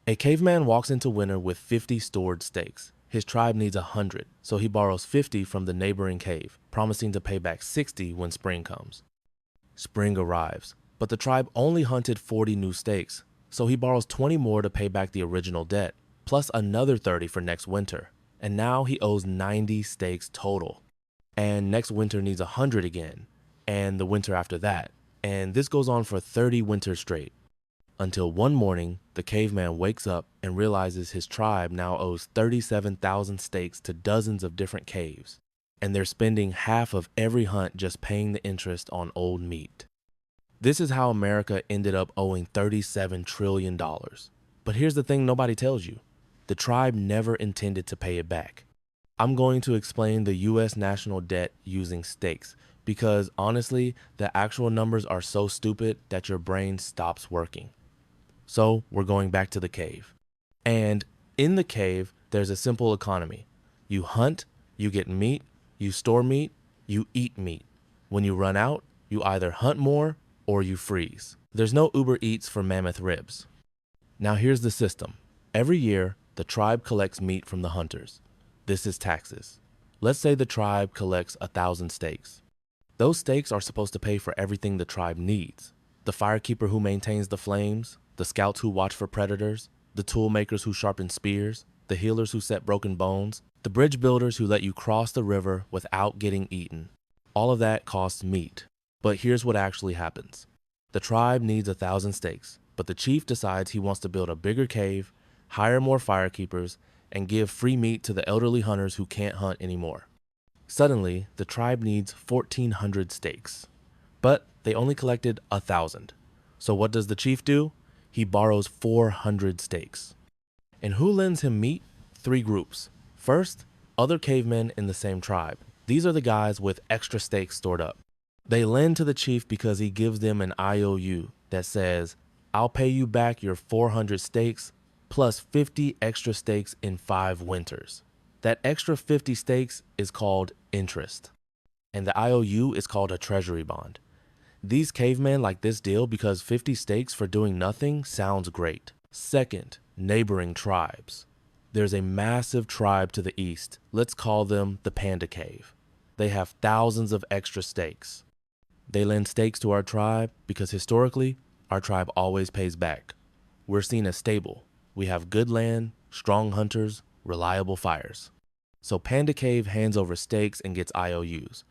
A caveman walks into winter with 50 stored stakes. His tribe needs 100, so he borrows 50 from the neighboring cave, promising to pay back 60 when spring comes. Spring arrives, but the tribe only hunted 40 new stakes, so he borrows 20 more to pay back the original debt, plus another 30 for next winter. And now he owes 90 stakes total. And next winter needs 100 again, and the winter after that. And this goes on for 30 winters straight. Until one morning, the caveman wakes up and realizes his tribe now owes 37,000 stakes to dozens of different caves, and they're spending half of every hunt just paying the interest on old meat. This is how America ended up owing $37 trillion. But here's the thing nobody tells you. The tribe never intended to pay it back. I'm going to explain the US national debt using stakes, because honestly, the actual numbers are so stupid that your brain stops working. So we're going back to the cave. And in the cave, there's a simple economy. You hunt, you get meat, you store meat, you eat meat. When you run out, you either hunt more or you freeze. There's no Uber Eats for mammoth ribs. Now here's the system. Every year, the tribe collects meat from the hunters. This is taxes. Let's say the tribe collects 1,000 stakes. Those stakes are supposed to pay for everything the tribe needs. The firekeeper who maintains the flames, the scouts who watch for predators, the tool makers who sharpen spears, the healers who set broken bones, the bridge builders who let you cross the river without getting eaten. All of that costs meat. But here's what actually happens. The tribe needs 1,000 stakes, but the chief decides he wants to build a bigger cave, hire more firekeepers, and give free meat to the elderly hunters who can't hunt anymore. Suddenly, the tribe needs 1,400 stakes, but they only collected 1,000. So what does the chief do? He borrows 400 stakes. And who lends him meat? 3 groups. First, other cavemen in the same tribe. These are the guys with extra stakes stored up. They lend to the chief because he gives them an IOU that says, I'll pay you back your 400 stakes plus 50 extra stakes in 5 winters. That extra 50 stakes is called interest. And the IOU is called a treasury bond. These cavemen like this deal because 50 stakes for doing nothing sounds great. Second, neighboring tribes. There's a massive tribe to the east. Let's call them the Panda Cave. They have thousands of extra stakes. They lend stakes to our tribe because historically, our tribe always pays back. We're seen as stable. We have good land, strong hunters, reliable fires. So Panda Cave hands over stakes and gets IOUs.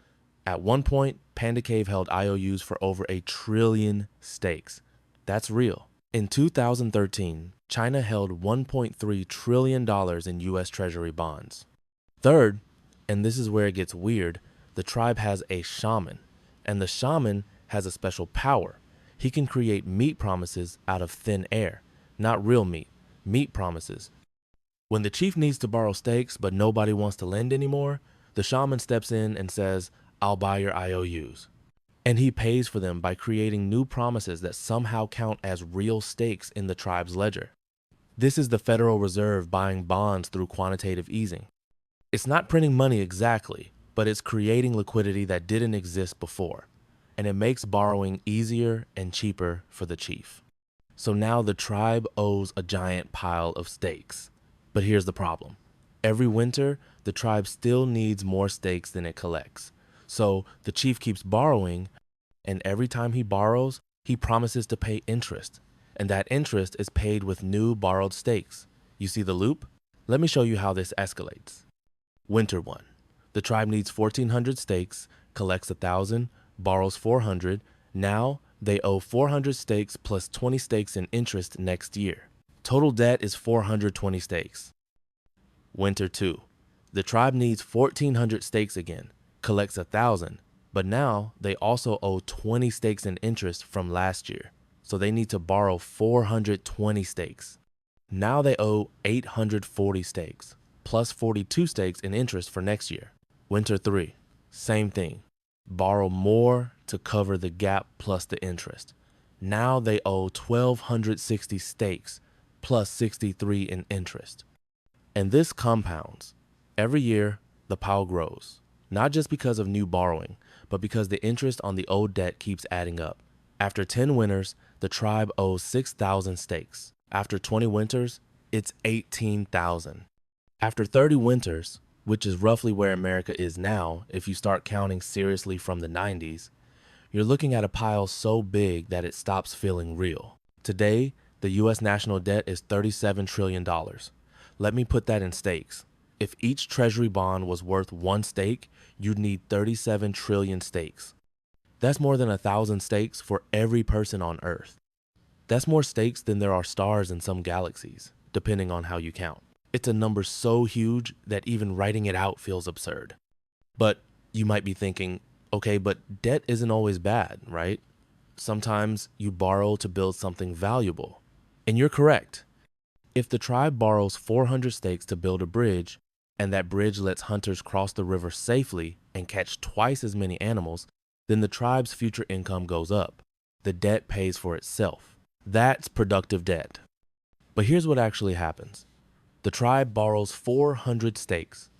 At one point, Panda Cave held IOUs for over 1 trillion stakes. That's real. In 2013, China held $1.3 trillion in US Treasury bonds. Third, and this is where it gets weird, the tribe has a shaman. And the shaman has a special power. He can create meat promises out of thin air. Not real meat, meat promises. When the chief needs to borrow stakes but nobody wants to lend anymore, the shaman steps in and says, I'll buy your IOUs. And he pays for them by creating new promises that somehow count as real stakes in the tribe's ledger. This is the Federal Reserve buying bonds through quantitative easing. It's not printing money exactly, but it's creating liquidity that didn't exist before. And it makes borrowing easier and cheaper for the chief. So now the tribe owes a giant pile of stakes. But here's the problem. Every winter, the tribe still needs more stakes than it collects. So the chief keeps borrowing, and every time he borrows, he promises to pay interest. And that interest is paid with new borrowed stakes. You see the loop? Let me show you how this escalates. Winter 1. The tribe needs 1,400 stakes, collects 1,000, borrows 400. Now they owe 400 stakes plus 20 stakes in interest next year. Total debt is 420 stakes. Winter 2. The tribe needs 1,400 stakes again, collects 1,000, but now they also owe 20 stakes in interest from last year. So they need to borrow 420 stakes. Now they owe 840 stakes, plus 42 stakes in interest for next year. Winter 3, same thing. Borrow more to cover the gap plus the interest. Now they owe 1,260 stakes, plus 63 in interest. And this compounds. Every year, the pile grows. Not just because of new borrowing, but because the interest on the old debt keeps adding up. After 10 winters, the tribe owes 6,000 stakes. After 20 winters, it's 18,000. After 30 winters, which is roughly where America is now if you start counting seriously from the 90s, you're looking at a pile so big that it stops feeling real. Today, the US national debt is $37 trillion. Let me put that in stakes. If each treasury bond was worth one stake, you'd need 37 trillion stakes. That's more than 1,000 stakes for every person on Earth. That's more stakes than there are stars in some galaxies, depending on how you count. It's a number so huge that even writing it out feels absurd. But you might be thinking, okay, but debt isn't always bad, right? Sometimes you borrow to build something valuable. And you're correct. If the tribe borrows 400 stakes to build a bridge, and that bridge lets hunters cross the river safely and catch twice as many animals, then the tribe's future income goes up. The debt pays for itself. That's productive debt. But here's what actually happens. The tribe borrows 400 stakes,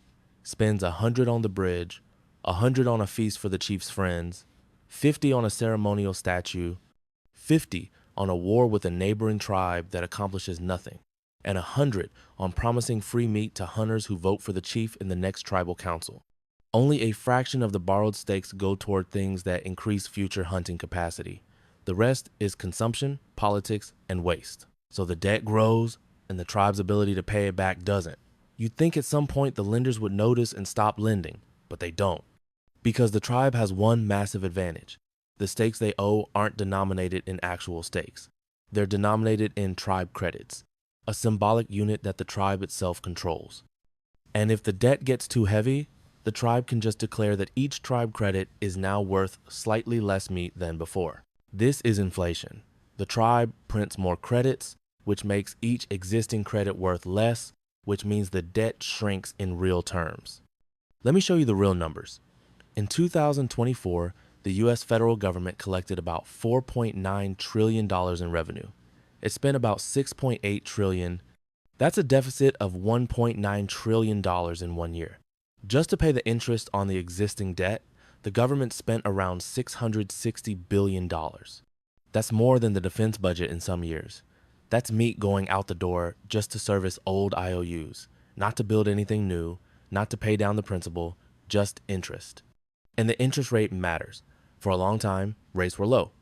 spends 100 on the bridge, 100 on a feast for the chief's friends, 50 on a ceremonial statue, 50 on a war with a neighboring tribe that accomplishes nothing, and 100 on promising free meat to hunters who vote for the chief in the next tribal council. Only a fraction of the borrowed stakes go toward things that increase future hunting capacity. The rest is consumption, politics, and waste. So the debt grows, and the tribe's ability to pay it back doesn't. You'd think at some point the lenders would notice and stop lending, but they don't. Because the tribe has one massive advantage. The stakes they owe aren't denominated in actual stakes. They're denominated in tribe credits, a symbolic unit that the tribe itself controls. And if the debt gets too heavy, the tribe can just declare that each tribe credit is now worth slightly less meat than before. This is inflation. The tribe prints more credits, which makes each existing credit worth less, which means the debt shrinks in real terms. Let me show you the real numbers. In 2024, the US federal government collected about $4.9 trillion in revenue. It spent about $6.8 trillion. That's a deficit of $1.9 trillion in 1 year. Just to pay the interest on the existing debt, the government spent around $660 billion. That's more than the defense budget in some years. That's meat going out the door just to service old IOUs, not to build anything new, not to pay down the principal, just interest. And the interest rate matters. For a long time, rates were low.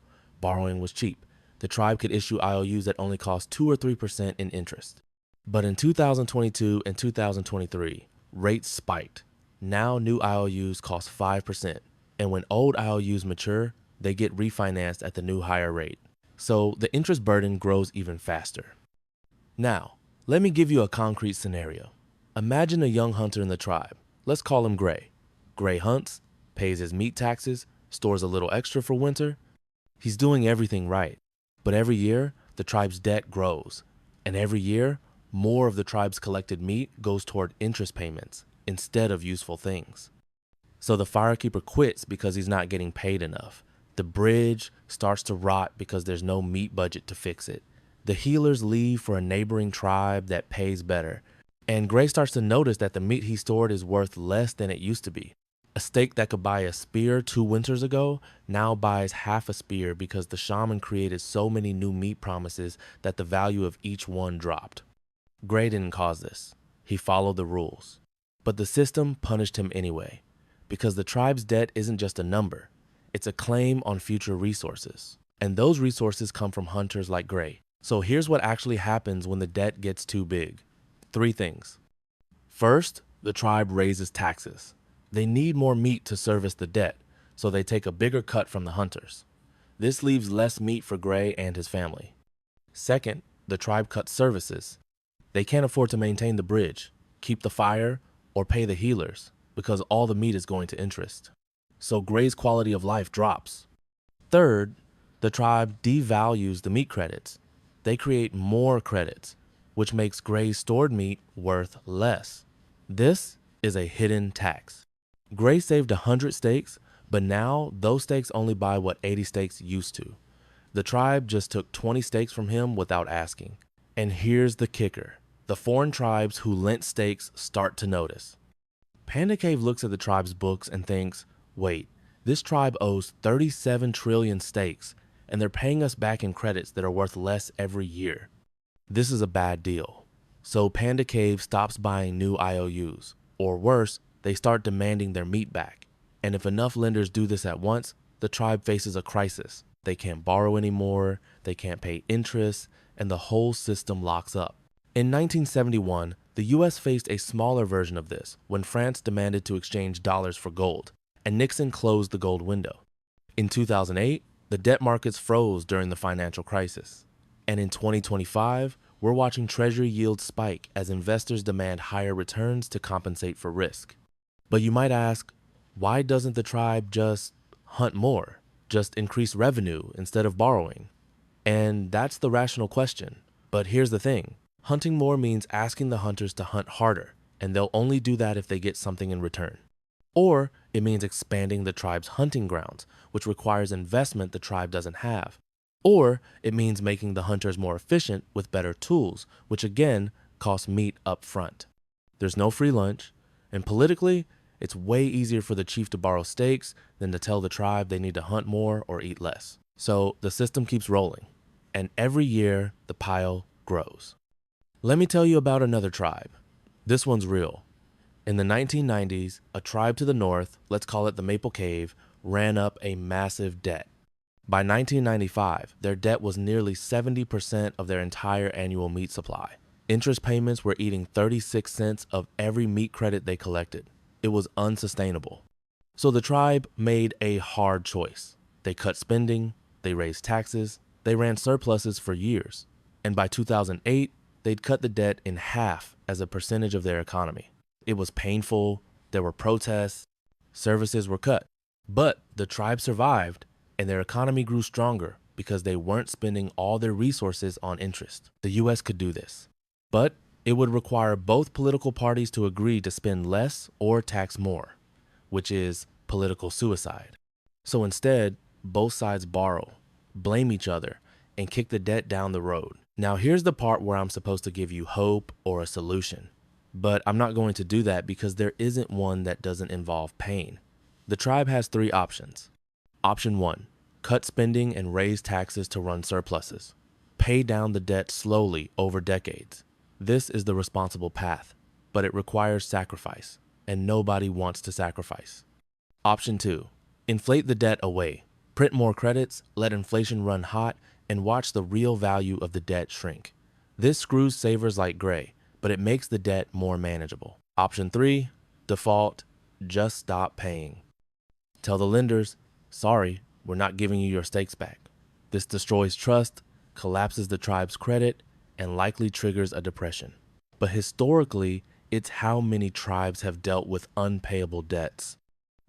Borrowing was cheap. The tribe could issue IOUs that only cost 2 or 3% in interest. But in 2022 and 2023, rates spiked. Now new IOUs cost 5%, and when old IOUs mature, they get refinanced at the new higher rate. So the interest burden grows even faster. Now, let me give you a concrete scenario. Imagine a young hunter in the tribe. Let's call him Gray. Gray hunts, pays his meat taxes, stores a little extra for winter. He's doing everything right. But every year, the tribe's debt grows. And every year, more of the tribe's collected meat goes toward interest payments instead of useful things. So the firekeeper quits because he's not getting paid enough. The bridge starts to rot because there's no meat budget to fix it. The healers leave for a neighboring tribe that pays better. And Gray starts to notice that the meat he stored is worth less than it used to be. A steak that could buy a spear 2 winters ago now buys half a spear because the shaman created so many new meat promises that the value of each one dropped. Gray didn't cause this. He followed the rules. But the system punished him anyway, because the tribe's debt isn't just a number. It's a claim on future resources. And those resources come from hunters like Gray. So here's what actually happens when the debt gets too big. 3 things. First, the tribe raises taxes. They need more meat to service the debt, so they take a bigger cut from the hunters. This leaves less meat for Gray and his family. Second, the tribe cuts services. They can't afford to maintain the bridge, keep the fire, or pay the healers, because all the meat is going to interest. So Gray's quality of life drops. Third, the tribe devalues the meat credits. They create more credits, which makes Gray's stored meat worth less. This is a hidden tax. Gray saved 100 steaks, but now those steaks only buy what 80 steaks used to. The tribe just took 20 steaks from him without asking. And here's the kicker. The foreign tribes who lent steaks start to notice. Panda Cave looks at the tribe's books and thinks, wait, this tribe owes 37 trillion steaks, and they're paying us back in credits that are worth less every year. This is a bad deal. So Panda Cave stops buying new IOUs, or worse, they start demanding their meat back. And if enough lenders do this at once, the tribe faces a crisis. They can't borrow anymore, they can't pay interest, and the whole system locks up. In 1971, the US faced a smaller version of this when France demanded to exchange dollars for gold, and Nixon closed the gold window. In 2008, the debt markets froze during the financial crisis. And in 2025, we're watching Treasury yields spike as investors demand higher returns to compensate for risk. But you might ask, why doesn't the tribe just hunt more, just increase revenue instead of borrowing? And that's the rational question. But here's the thing. Hunting more means asking the hunters to hunt harder, and they'll only do that if they get something in return. Or it means expanding the tribe's hunting grounds, which requires investment the tribe doesn't have. Or it means making the hunters more efficient with better tools, which again costs meat up front. There's no free lunch, and politically, it's way easier for the chief to borrow stakes than to tell the tribe they need to hunt more or eat less. So the system keeps rolling, and every year the pile grows. Let me tell you about another tribe. This one's real. In the 1990s, a tribe to the north, let's call it the Maple Cave, ran up a massive debt. By 1995, their debt was nearly 70% of their entire annual meat supply. Interest payments were eating 36 cents of every meat credit they collected. It was unsustainable. So the tribe made a hard choice. They cut spending, they raised taxes, they ran surpluses for years. And by 2008, they'd cut the debt in half as a percentage of their economy. It was painful, there were protests, services were cut. But the tribe survived, and their economy grew stronger because they weren't spending all their resources on interest. The US could do this, but it would require both political parties to agree to spend less or tax more, which is political suicide. So instead, both sides borrow, blame each other, and kick the debt down the road. Now here's the part where I'm supposed to give you hope or a solution, but I'm not going to do that because there isn't one that doesn't involve pain. The tribe has three options. Option 1, cut spending and raise taxes to run surpluses. Pay down the debt slowly over decades. This is the responsible path, but it requires sacrifice, and nobody wants to sacrifice. Option 2, inflate the debt away. Print more credits, let inflation run hot, and watch the real value of the debt shrink. This screws savers like Gray, but it makes the debt more manageable. Option 3, default, just stop paying. Tell the lenders, sorry, we're not giving you your stakes back. This destroys trust, collapses the tribe's credit, and likely triggers a depression. But historically, it's how many tribes have dealt with unpayable debts.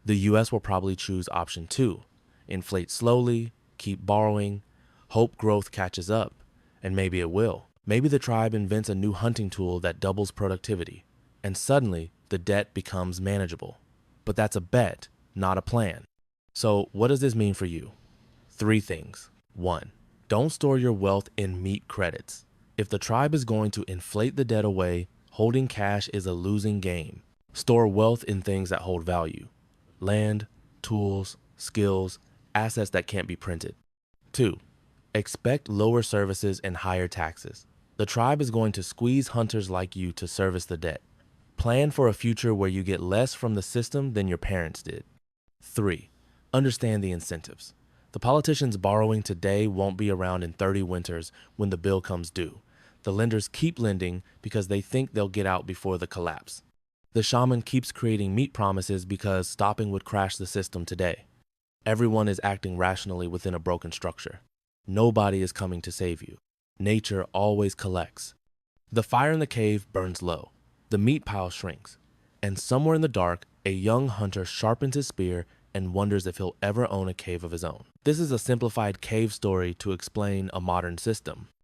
The US will probably choose option 2, inflate slowly, keep borrowing, hope growth catches up, and maybe it will. Maybe the tribe invents a new hunting tool that doubles productivity, and suddenly the debt becomes manageable. But that's a bet, not a plan. So what does this mean for you? 3 things. 1, don't store your wealth in meat credits. If the tribe is going to inflate the debt away, holding cash is a losing game. Store wealth in things that hold value. Land, tools, skills, assets that can't be printed. 2, expect lower services and higher taxes. The tribe is going to squeeze hunters like you to service the debt. Plan for a future where you get less from the system than your parents did. 3, understand the incentives. The politicians borrowing today won't be around in 30 winters when the bill comes due. The lenders keep lending because they think they'll get out before the collapse. The shaman keeps creating meat promises because stopping would crash the system today. Everyone is acting rationally within a broken structure. Nobody is coming to save you. Nature always collects. The fire in the cave burns low. The meat pile shrinks. And somewhere in the dark, a young hunter sharpens his spear and wonders if he'll ever own a cave of his own. This is a simplified cave story to explain a modern system.